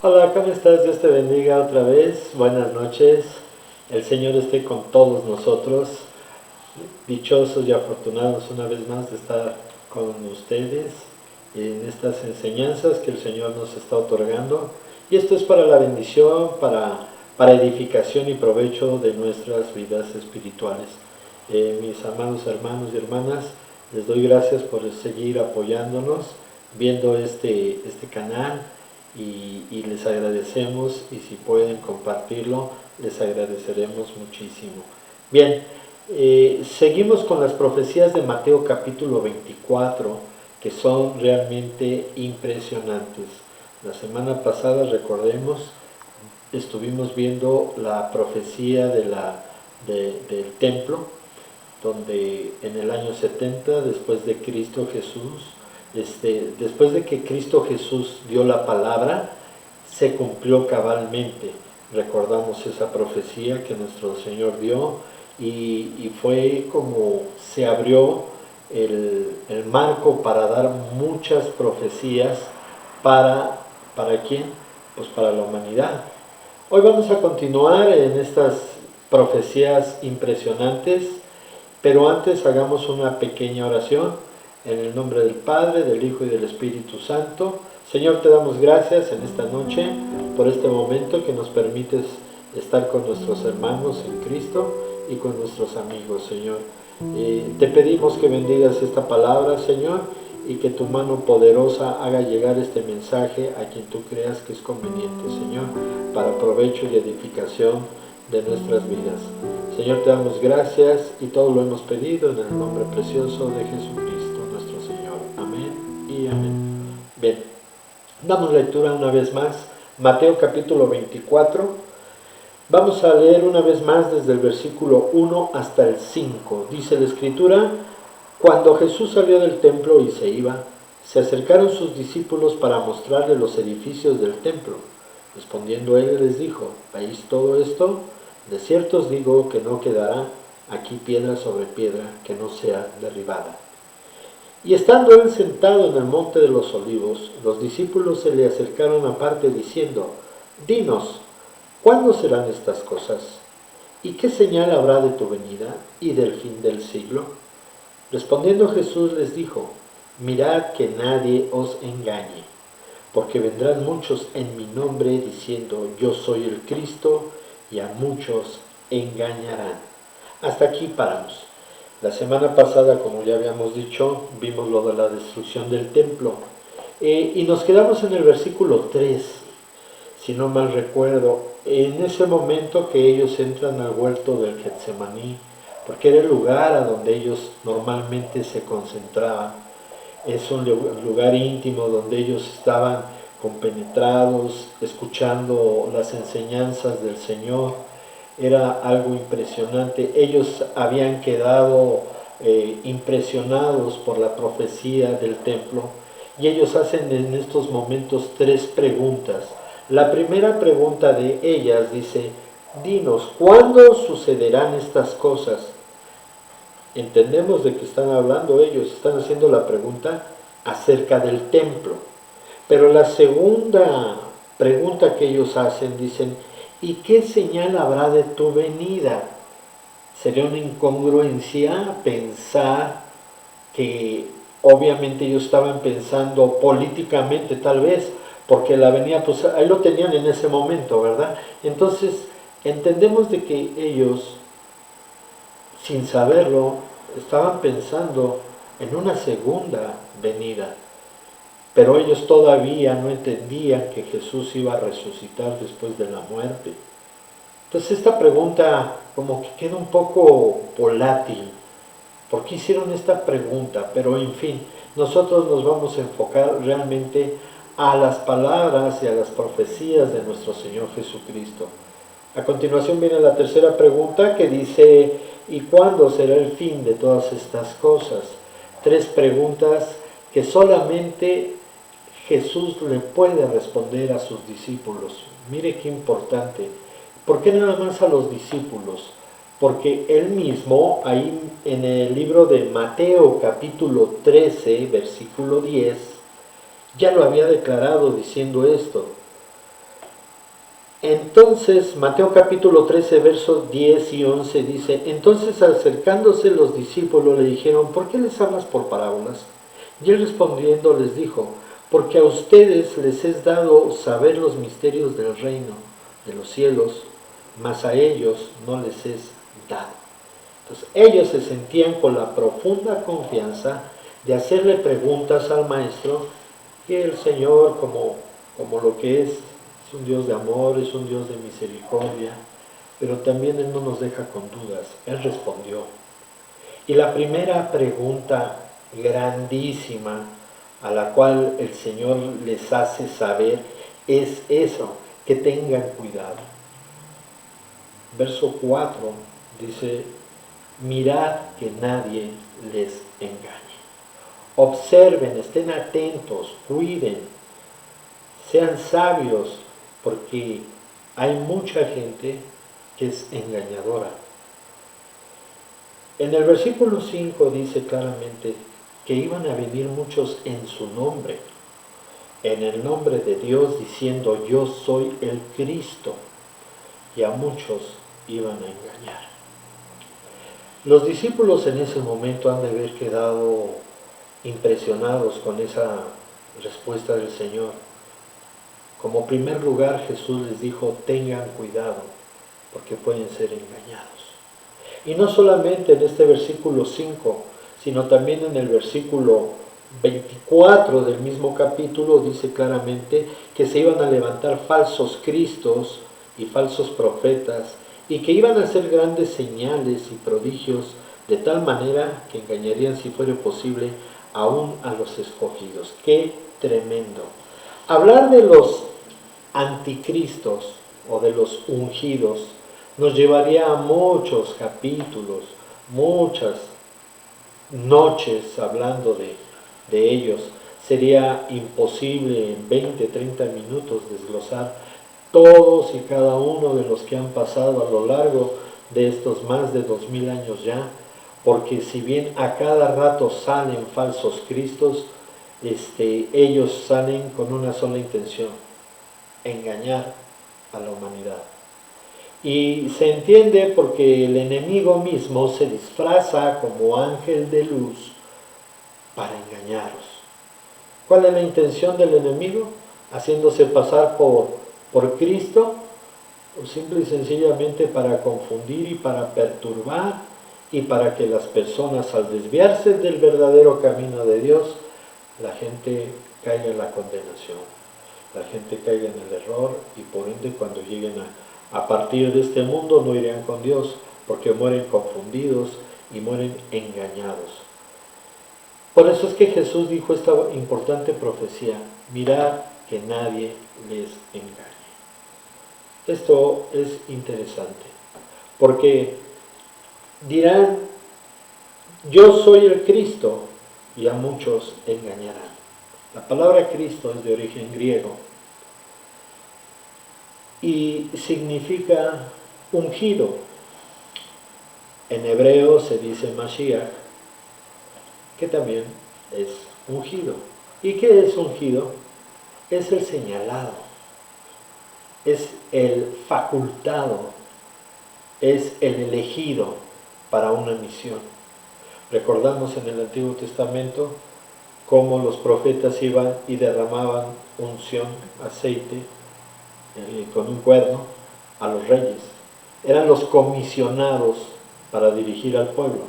Hola, ¿cómo estás? Dios te bendiga otra vez. Buenas noches. El Señor esté con todos nosotros. Dichosos y afortunados una vez más de estar con ustedes en estas enseñanzas que el Señor nos está otorgando. Y esto es para la bendición, para edificación y provecho de nuestras vidas espirituales. Mis amados hermanos y hermanas, les doy gracias por seguir apoyándonos, viendo este canal y les agradecemos, y si pueden compartirlo, les agradeceremos muchísimo. Bien, seguimos con las profecías de Mateo capítulo 24, que son realmente impresionantes. La semana pasada, recordemos, estuvimos viendo la profecía del templo, donde en el año 70 después de Cristo Jesús, después de que Cristo Jesús dio la palabra, se cumplió cabalmente. Recordamos esa profecía que nuestro Señor dio, y fue como se abrió el marco para dar muchas profecías. ¿Para quién? Pues para la humanidad. Hoy vamos a continuar en estas profecías impresionantes, pero antes hagamos una pequeña oración en el nombre del Padre, del Hijo y del Espíritu Santo. Señor, te damos gracias en esta noche por este momento que nos permites estar con nuestros hermanos en Cristo y con nuestros amigos, Señor. Te pedimos que bendigas esta palabra, Señor, y que tu mano poderosa haga llegar este mensaje a quien tú creas que es conveniente, Señor, para provecho y edificación de nuestras vidas. Señor, te damos gracias y todo lo hemos pedido en el nombre precioso de Jesucristo, nuestro Señor. Amén y amén. Bien, damos lectura una vez más, Mateo capítulo 24. Vamos a leer una vez más desde el versículo 1 hasta el 5. Dice la Escritura: cuando Jesús salió del templo y se iba, se acercaron sus discípulos para mostrarle los edificios del templo. Respondiendo él les dijo: ¿veis todo esto? De cierto os digo que no quedará aquí piedra sobre piedra que no sea derribada. Y estando él sentado en el monte de los olivos, los discípulos se le acercaron aparte diciendo: dinos, ¿cuándo serán estas cosas? ¿Y qué señal habrá de tu venida y del fin del siglo? Respondiendo Jesús les dijo: mirad que nadie os engañe, porque vendrán muchos en mi nombre diciendo: yo soy el Cristo, y a muchos engañarán. Hasta aquí paramos. La semana pasada, como ya habíamos dicho, vimos lo de la destrucción del templo, y nos quedamos en el versículo 3, si no mal recuerdo, en ese momento que ellos entran al huerto del Getsemaní, porque era el lugar a donde ellos normalmente se concentraban. Es un lugar íntimo donde ellos estaban compenetrados, escuchando las enseñanzas del Señor. Era algo impresionante. Ellos habían quedado impresionados por la profecía del templo, y ellos hacen en estos momentos tres preguntas. La primera pregunta de ellas dice: dinos, ¿cuándo sucederán estas cosas? Entendemos de que están hablando ellos, están haciendo la pregunta acerca del templo. Pero la segunda pregunta que ellos hacen, dicen: ¿y qué señal habrá de tu venida? Sería una incongruencia pensar que obviamente ellos estaban pensando políticamente, tal vez, porque la venida, pues ahí lo tenían en ese momento, ¿verdad? Entonces, entendemos de que ellos, sin saberlo, estaban pensando en una segunda venida. Pero ellos todavía no entendían que Jesús iba a resucitar después de la muerte. Entonces esta pregunta como que queda un poco volátil. ¿Por qué hicieron esta pregunta? Pero en fin, nosotros nos vamos a enfocar realmente a las palabras y a las profecías de nuestro Señor Jesucristo. A continuación viene la tercera pregunta, que dice: ¿y cuándo será el fin de todas estas cosas? Tres preguntas que solamente Jesús le puede responder a sus discípulos. Mire qué importante. ¿Por qué nada más a los discípulos? Porque él mismo, ahí en el libro de Mateo capítulo 13, versículo 10, ya lo había declarado diciendo esto: Entonces, Mateo capítulo 13, versos 10 y 11 dice, entonces acercándose los discípulos le dijeron, ¿por qué les hablas por parábolas? Y él respondiendo les dijo, porque a ustedes les es dado saber los misterios del reino de los cielos, mas a ellos no les es dado. Entonces ellos se sentían con la profunda confianza de hacerle preguntas al maestro, y el Señor, como lo que es un Dios de amor, es un Dios de misericordia, pero también Él no nos deja con dudas. Él respondió. Y la primera pregunta grandísima a la cual el Señor les hace saber es eso, que tengan cuidado. Verso 4 dice, mirad que nadie les engañe. Observen, estén atentos, cuiden, sean sabios, porque hay mucha gente que es engañadora. En el versículo 5 dice claramente que iban a venir muchos en su nombre, en el nombre de Dios, diciendo yo soy el Cristo, y a muchos iban a engañar. Los discípulos en ese momento han de haber quedado impresionados con esa respuesta del Señor. Como primer lugar, Jesús les dijo, tengan cuidado, porque pueden ser engañados. Y no solamente en este versículo 5, sino también en el versículo 24 del mismo capítulo, dice claramente que se iban a levantar falsos cristos y falsos profetas, y que iban a hacer grandes señales y prodigios, de tal manera que engañarían, si fuera posible, aún a los escogidos. ¡Qué tremendo! Hablar de los anticristos o de los ungidos nos llevaría a muchos capítulos, muchas noches hablando de ellos. Sería imposible en 20, 30 minutos desglosar todos y cada uno de los que han pasado a lo largo de estos más de 2000 años ya, porque si bien a cada rato salen falsos cristos, ellos salen con una sola intención, engañar a la humanidad. Y se entiende porque el enemigo mismo se disfraza como ángel de luz para engañaros. ¿Cuál es la intención del enemigo? Haciéndose pasar por Cristo, o simple y sencillamente para confundir y para perturbar, y para que las personas, al desviarse del verdadero camino de Dios, la gente caiga en la condenación, la gente caiga en el error, y por ende cuando lleguen a partir de este mundo no irían con Dios, porque mueren confundidos y mueren engañados. Por eso es que Jesús dijo esta importante profecía, mirad que nadie les engañe. Esto es interesante, porque dirán, yo soy el Cristo, y a muchos engañarán. La palabra Cristo es de origen griego y significa ungido. En hebreo se dice Mashiach, que también es ungido. ¿Y qué es ungido? Es el señalado, es el facultado, es el elegido para una misión. Recordamos en el Antiguo Testamento cómo los profetas iban y derramaban unción, aceite, con un cuerno a los reyes. Eran los comisionados para dirigir al pueblo.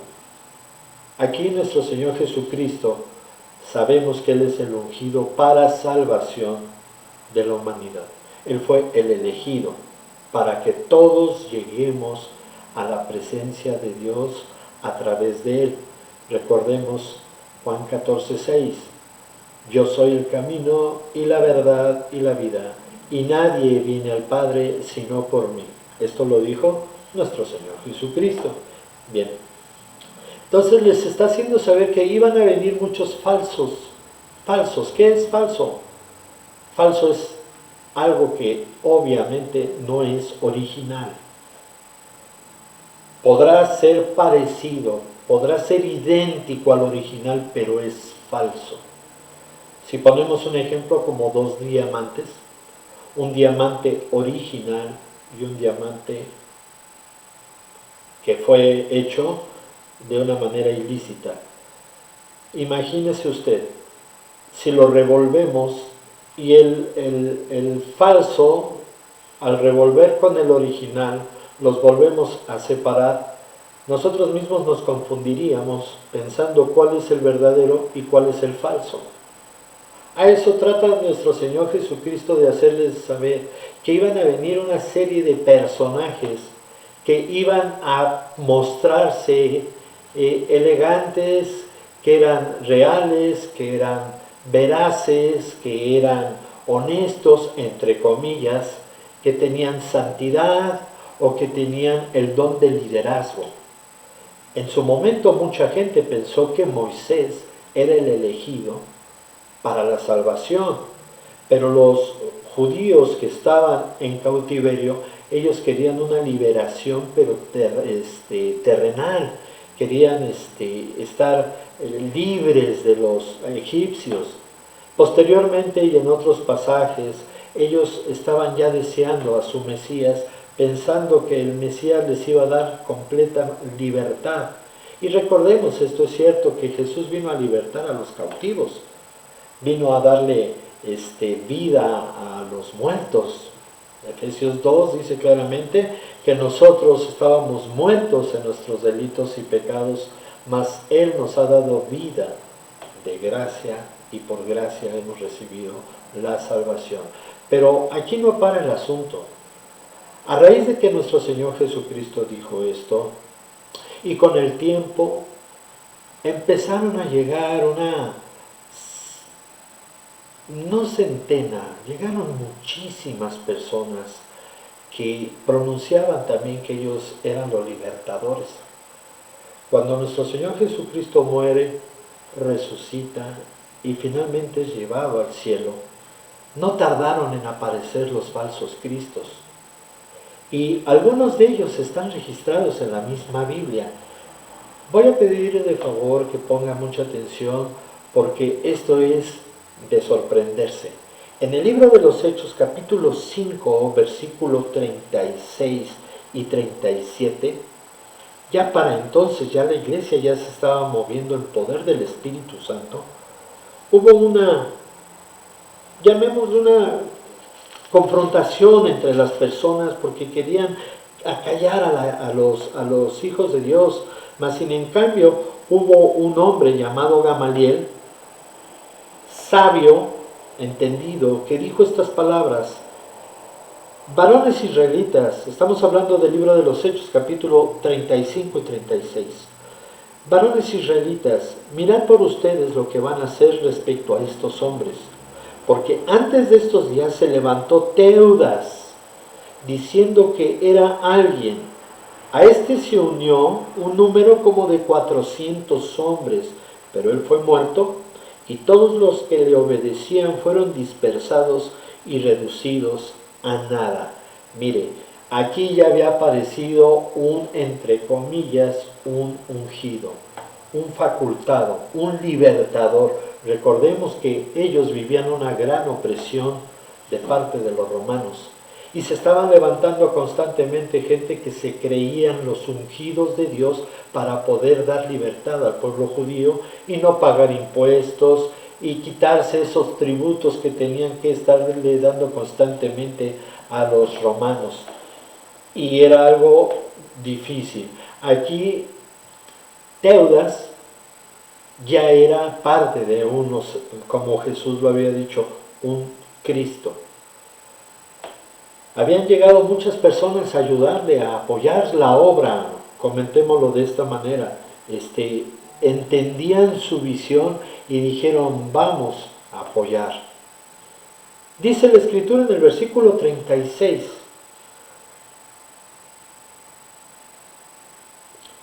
Aquí nuestro Señor Jesucristo, sabemos que Él es el ungido para salvación de la humanidad. Él fue el elegido para que todos lleguemos a la presencia de Dios a través de Él. Recordemos Juan 14:6. Yo soy el camino y la verdad y la vida, y nadie viene al Padre sino por mí. Esto lo dijo nuestro Señor Jesucristo. Bien. Entonces les está haciendo saber que iban a venir muchos falsos. Falsos. ¿Qué es falso? Falso es algo que obviamente no es original. Podrá ser parecido, podrá ser idéntico al original, pero es falso. Si ponemos un ejemplo como dos diamantes, un diamante original y un diamante que fue hecho de una manera ilícita. Imagínese usted, si lo revolvemos y el falso, al revolver con el original, los volvemos a separar, nosotros mismos nos confundiríamos pensando cuál es el verdadero y cuál es el falso. A eso trata nuestro Señor Jesucristo de hacerles saber que iban a venir una serie de personajes que iban a mostrarse elegantes, que eran reales, que eran veraces, que eran honestos, entre comillas, que tenían santidad o que tenían el don de liderazgo. En su momento mucha gente pensó que Moisés era el elegido para la salvación, pero los judíos que estaban en cautiverio, ellos querían una liberación, pero terrenal, querían estar libres de los egipcios. Posteriormente y en otros pasajes, ellos estaban ya deseando a su Mesías, pensando que el Mesías les iba a dar completa libertad. Y recordemos, esto es cierto, que Jesús vino a libertar a los cautivos, vino a darle vida a los muertos. Efesios 2 dice claramente que nosotros estábamos muertos en nuestros delitos y pecados, mas Él nos ha dado vida de gracia y por gracia hemos recibido la salvación. Pero aquí no para el asunto. A raíz de que nuestro Señor Jesucristo dijo esto, y con el tiempo empezaron a llegar no centena, llegaron muchísimas personas que pronunciaban también que ellos eran los libertadores. Cuando nuestro Señor Jesucristo muere, resucita y finalmente es llevado al cielo, no tardaron en aparecer los falsos cristos. Y algunos de ellos están registrados en la misma Biblia. Voy a pedirle de favor que ponga mucha atención porque esto es de sorprenderse. En el libro de los Hechos, capítulo 5, versículos 36 y 37, ya para entonces, ya la iglesia ya se estaba moviendo en poder del Espíritu Santo, hubo llamémoslo una confrontación entre las personas porque querían acallar a los hijos de Dios, mas sin en cambio hubo un hombre llamado Gamaliel, sabio, entendido, que dijo estas palabras: varones israelitas, estamos hablando del libro de los Hechos, capítulo 35 y 36. Varones israelitas, mirad por ustedes lo que van a hacer respecto a estos hombres, porque antes de estos días se levantó Teudas, diciendo que era alguien. A este se unió un número como de 400 hombres, pero él fue muerto, y todos los que le obedecían fueron dispersados y reducidos a nada. Mire, aquí ya había aparecido entre comillas, un ungido, un facultado, un libertador. Recordemos que ellos vivían una gran opresión de parte de los romanos y se estaban levantando constantemente gente que se creían los ungidos de Dios para poder dar libertad al pueblo judío y no pagar impuestos y quitarse esos tributos que tenían que estarle dando constantemente a los romanos. Y era algo difícil. Aquí Teudas ya era parte de unos, como Jesús lo había dicho, un Cristo. Habían llegado muchas personas a ayudarle, a apoyar la obra, comentémoslo de esta manera. Entendían su visión y dijeron: vamos a apoyar. Dice la Escritura en el versículo 36,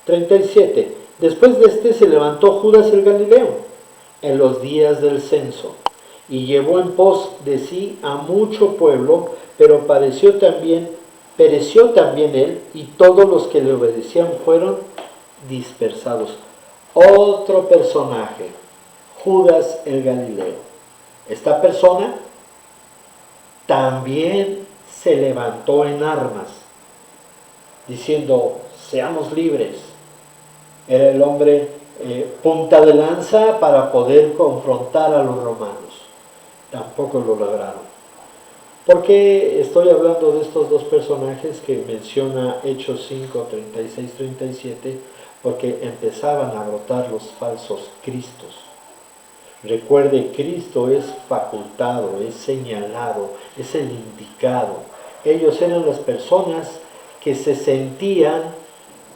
37, después de se levantó Judas el Galileo en los días del censo y llevó en pos de sí a mucho pueblo, pero pereció también él, y todos los que le obedecían fueron dispersados. Otro personaje, Judas el Galileo. Esta persona también se levantó en armas, diciendo, seamos libres. Era el hombre punta de lanza para poder confrontar a los romanos. Tampoco lo lograron. ¿Por qué estoy hablando de estos dos personajes que menciona Hechos 5, 36, 37? Porque empezaban a brotar los falsos cristos. Recuerde, Cristo es facultado, es señalado, es el indicado. Ellos eran las personas que se sentían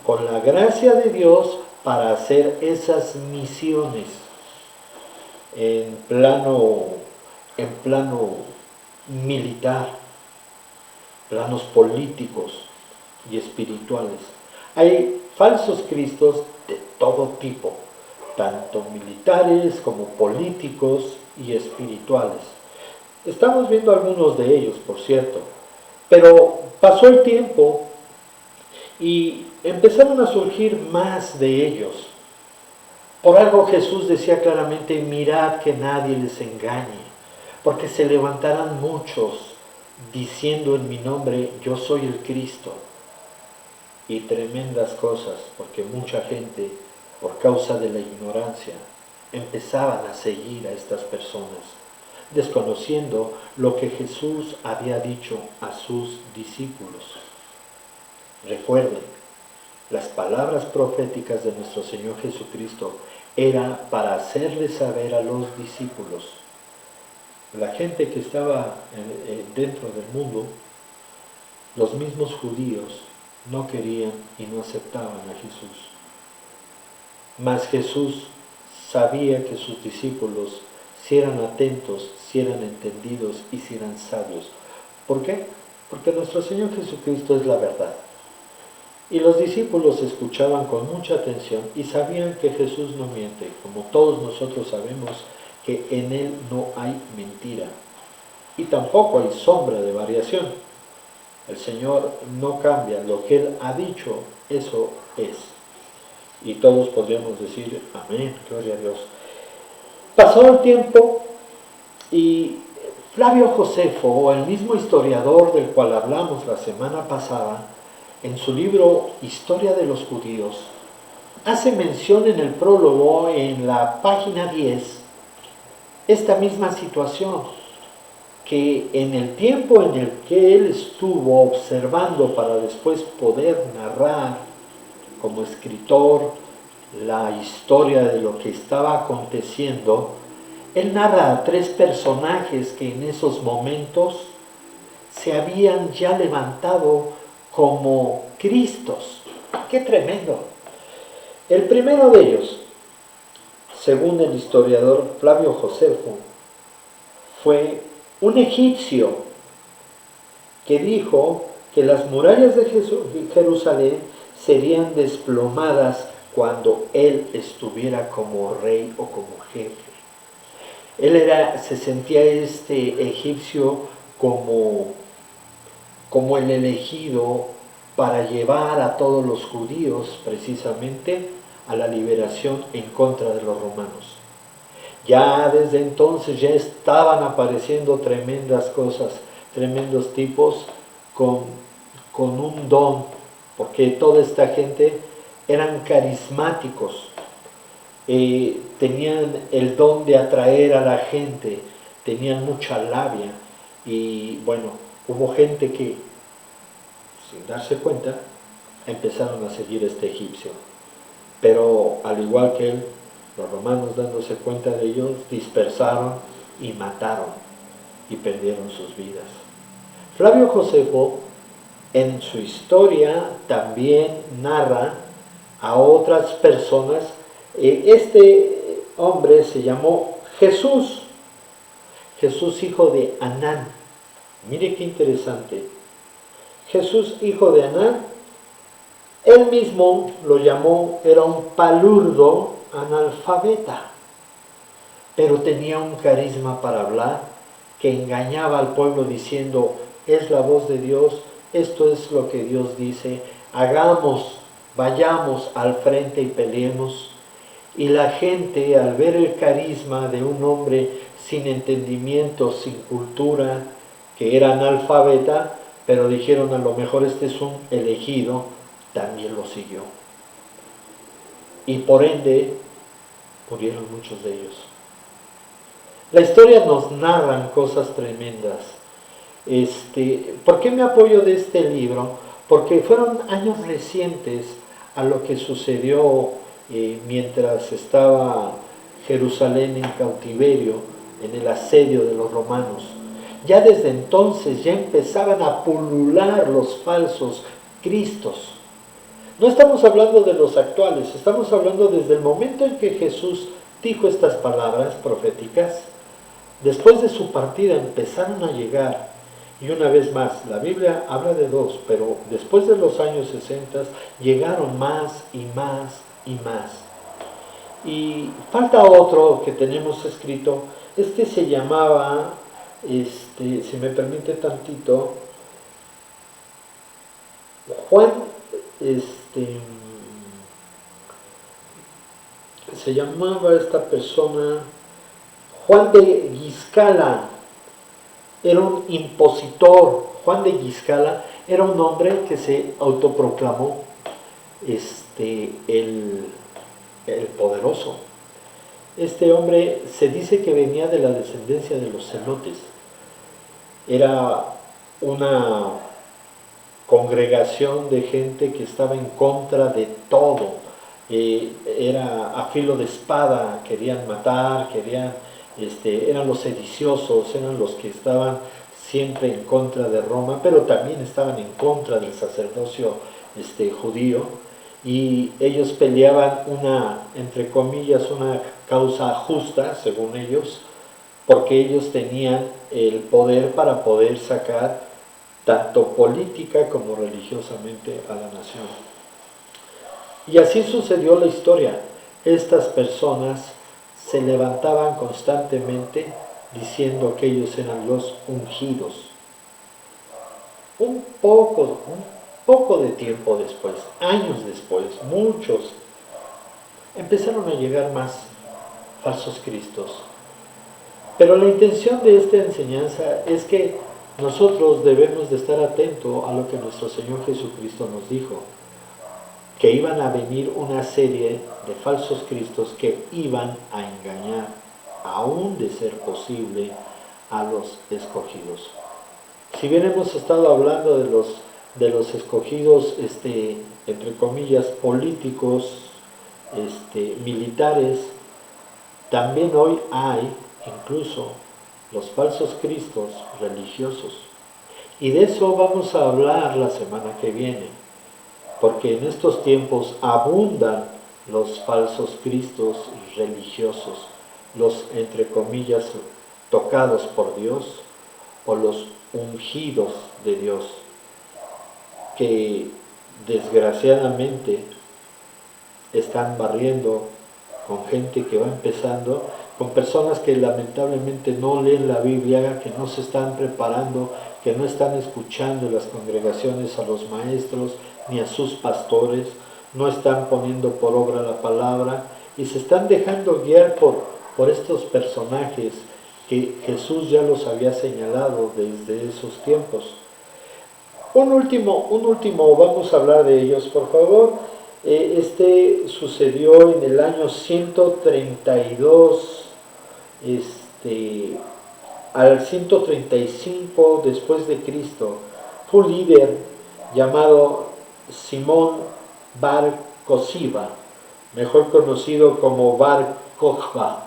con la gracia de Dios para hacer esas misiones en plano militar, planos políticos y espirituales. Hay falsos cristos de todo tipo, tanto militares como políticos y espirituales. Estamos viendo algunos de ellos, por cierto, pero pasó el tiempo y empezaron a surgir más de ellos. Por algo Jesús decía claramente, mirad que nadie les engañe, porque se levantarán muchos diciendo en mi nombre, yo soy el Cristo. Y tremendas cosas, porque mucha gente, por causa de la ignorancia, empezaban a seguir a estas personas, desconociendo lo que Jesús había dicho a sus discípulos. Recuerden, las palabras proféticas de nuestro Señor Jesucristo era para hacerles saber a los discípulos. La gente que estaba dentro del mundo, los mismos judíos, no querían y no aceptaban a Jesús. Mas Jesús sabía que sus discípulos, si eran atentos, si eran entendidos y si eran sabios. ¿Por qué? Porque nuestro Señor Jesucristo es la verdad. Y los discípulos escuchaban con mucha atención y sabían que Jesús no miente, como todos nosotros sabemos que en Él no hay mentira. Y tampoco hay sombra de variación. El Señor no cambia, lo que Él ha dicho, eso es. Y todos podríamos decir, amén, gloria a Dios. Pasó el tiempo y Flavio Josefo, el mismo historiador del cual hablamos la semana pasada, en su libro Historia de los Judíos, hace mención en el prólogo, en la página 10, esta misma situación, que en el tiempo en el que él estuvo observando para después poder narrar como escritor la historia de lo que estaba aconteciendo, él narra a tres personajes que en esos momentos se habían ya levantado como Cristos. ¡Qué tremendo! El primero de ellos, según el historiador Flavio Josefo, fue un egipcio que dijo que las murallas de Jerusalén serían desplomadas cuando él estuviera como rey o como jefe. Él se sentía este egipcio como el elegido para llevar a todos los judíos precisamente a la liberación en contra de los romanos. Ya desde entonces ya estaban apareciendo tremendas cosas, tremendos tipos con un don, porque toda esta gente eran carismáticos, tenían el don de atraer a la gente, tenían mucha labia y bueno, hubo gente que sin darse cuenta empezaron a seguir a este egipcio, pero al igual que él, los romanos, dándose cuenta de ellos, dispersaron y mataron y perdieron sus vidas. Flavio Josefo en su historia también narra a otras personas. Este hombre se llamó Jesús, hijo de Anán. Mire qué interesante. Jesús, hijo de Anán, él mismo lo llamó, era un palurdo analfabeta, pero tenía un carisma para hablar que engañaba al pueblo diciendo, es la voz de Dios, esto es lo que Dios dice, hagamos, vayamos al frente y peleemos. Y la gente, al ver el carisma de un hombre sin entendimiento, sin cultura, que era analfabeta, pero dijeron a lo mejor este es un elegido, también lo siguió. Y por ende murieron muchos de ellos. La historia nos narra cosas tremendas. ¿Por qué me apoyo de este libro? Porque fueron años recientes a lo que sucedió mientras estaba Jerusalén en cautiverio, en el asedio de los romanos. Ya desde entonces ya empezaban a pulular los falsos cristos. No estamos hablando de los actuales, estamos hablando desde el momento en que Jesús dijo estas palabras proféticas. Después de su partida empezaron a llegar, y una vez más, la Biblia habla de dos, pero después de los años 60 llegaron más y más y más. Y falta otro que tenemos escrito, se llamaba, si me permite tantito, Juan, se llamaba esta persona Juan de Guiscala, era un impositor. Juan de Guiscala era un hombre que se autoproclamó el poderoso. Este hombre se dice que venía de la descendencia de los celotes. Era una congregación de gente que estaba en contra de todo. Era a filo de espada, querían matar, eran los sediciosos, eran los que estaban siempre en contra de Roma, pero también estaban en contra del sacerdocio judío, y ellos peleaban entre comillas, una causa justa, según ellos, porque ellos tenían el poder para poder sacar tanto política como religiosamente a la nación. Y así sucedió la historia. Estas personas se levantaban constantemente diciendo que ellos eran los ungidos. Un poco de tiempo después, años después, muchos, empezaron a llegar más falsos cristos. Pero la intención de esta enseñanza es que nosotros debemos de estar atentos a lo que nuestro Señor Jesucristo nos dijo, que iban a venir una serie de falsos cristos que iban a engañar, aún de ser posible, a los escogidos. Si bien hemos estado hablando de los escogidos, entre comillas, políticos, militares, también hoy hay incluso los falsos cristos religiosos. Y de eso vamos a hablar la semana que viene, porque en estos tiempos abundan los falsos cristos religiosos, los, entre comillas, tocados por Dios, o los ungidos de Dios, que desgraciadamente están barriendo con gente que va empezando, con personas que lamentablemente no leen la Biblia, que no se están preparando, que no están escuchando en las congregaciones a los maestros ni a sus pastores, no están poniendo por obra la palabra y se están dejando guiar por estos personajes que Jesús ya los había señalado desde esos tiempos. Un último, vamos a hablar de ellos, por favor. Sucedió en el año 132, al 135 después de Cristo. Fue un líder llamado Simón Bar Cosiba, mejor conocido como Bar Kokhba.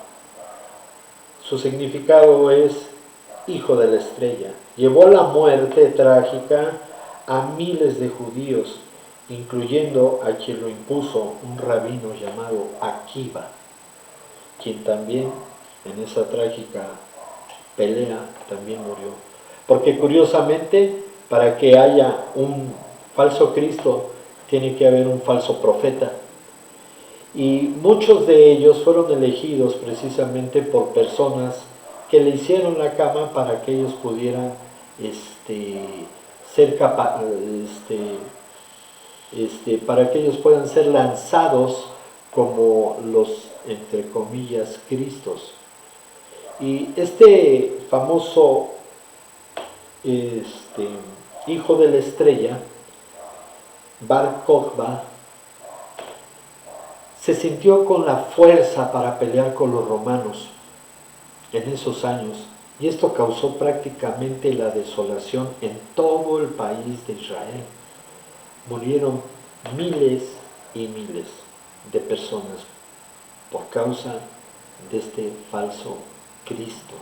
Su significado es hijo de la estrella. Llevó la muerte trágica a miles de judíos, incluyendo a quien lo impuso un rabino llamado Akiva, quien también en esa trágica pelea también murió. Porque curiosamente, para que haya un falso Cristo, tiene que haber un falso profeta. Y muchos de ellos fueron elegidos precisamente por personas que le hicieron la cama para que ellos pudieran ser para que ellos puedan ser lanzados como los, entre comillas, Cristos. Y este famoso hijo de la estrella, Bar Kokhba, se sintió con la fuerza para pelear con los romanos en esos años, y esto causó prácticamente la desolación en todo el país de Israel. Murieron miles y miles de personas por causa de este falso Cristo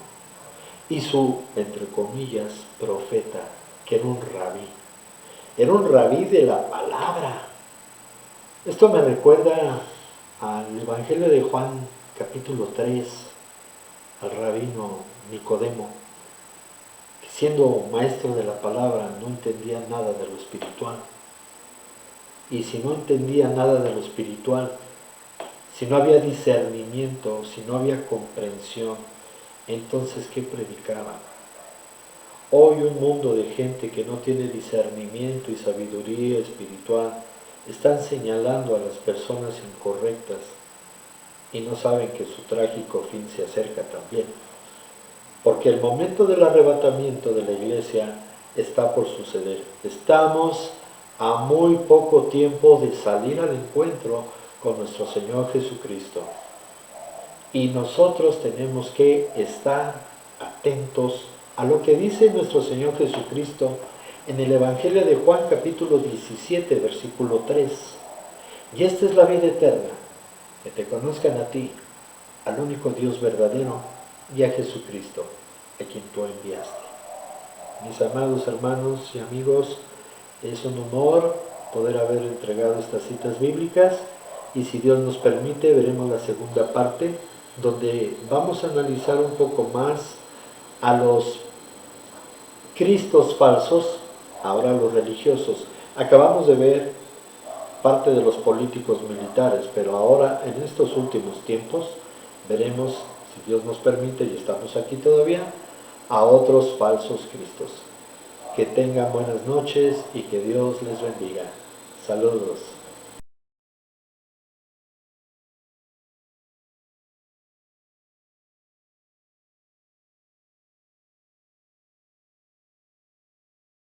y su, entre comillas, profeta, que era un rabí. Era un rabí de la palabra. Esto me recuerda al Evangelio de Juan, capítulo 3, al rabino Nicodemo, que siendo maestro de la palabra no entendía nada de lo espiritual. Y si no entendía nada de lo espiritual, si no había discernimiento, si no había comprensión, entonces ¿qué predicaba? Hoy un mundo de gente que no tiene discernimiento y sabiduría espiritual están señalando a las personas incorrectas y no saben que su trágico fin se acerca también. Porque el momento del arrebatamiento de la iglesia está por suceder. Estamos a muy poco tiempo de salir al encuentro con nuestro Señor Jesucristo. Y nosotros tenemos que estar atentos a lo que dice nuestro Señor Jesucristo en el Evangelio de Juan capítulo 17, versículo 3. Y esta es la vida eterna, que te conozcan a ti, al único Dios verdadero, y a Jesucristo, a quien tú enviaste. Mis amados hermanos y amigos, es un honor poder haber entregado estas citas bíblicas, y si Dios nos permite veremos la segunda parte, donde vamos a analizar un poco más a los cristos falsos, ahora los religiosos. Acabamos de ver parte de los políticos militares, pero ahora en estos últimos tiempos veremos, si Dios nos permite y estamos aquí todavía, a otros falsos cristos. Que tengan buenas noches y que Dios les bendiga. Saludos.